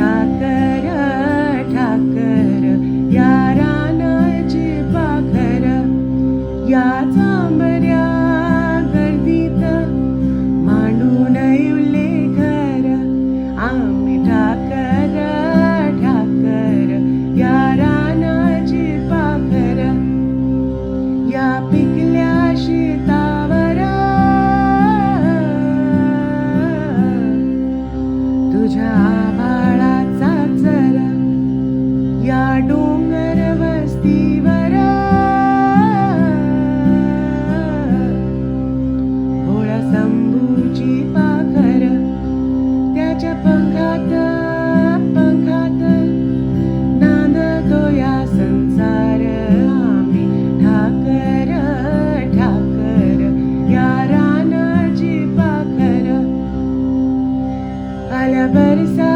ठाकर ठाकर या रानाची पाखर, या चांबऱ्या गर्दीत मांडून येवले घर. आम्ही ठाकर ठाकर या रानाची पाखर, या पिकल्या शेतावर तुझ्या आभाळाचा चर, या डोंगर वस्तीवर भोळा शंभूची पाखर. त्याच्या पंखात पंखात नांदतो या संसार. आम्ही ठाकर ठाकर या रानाची पाखर. आल्या बरसा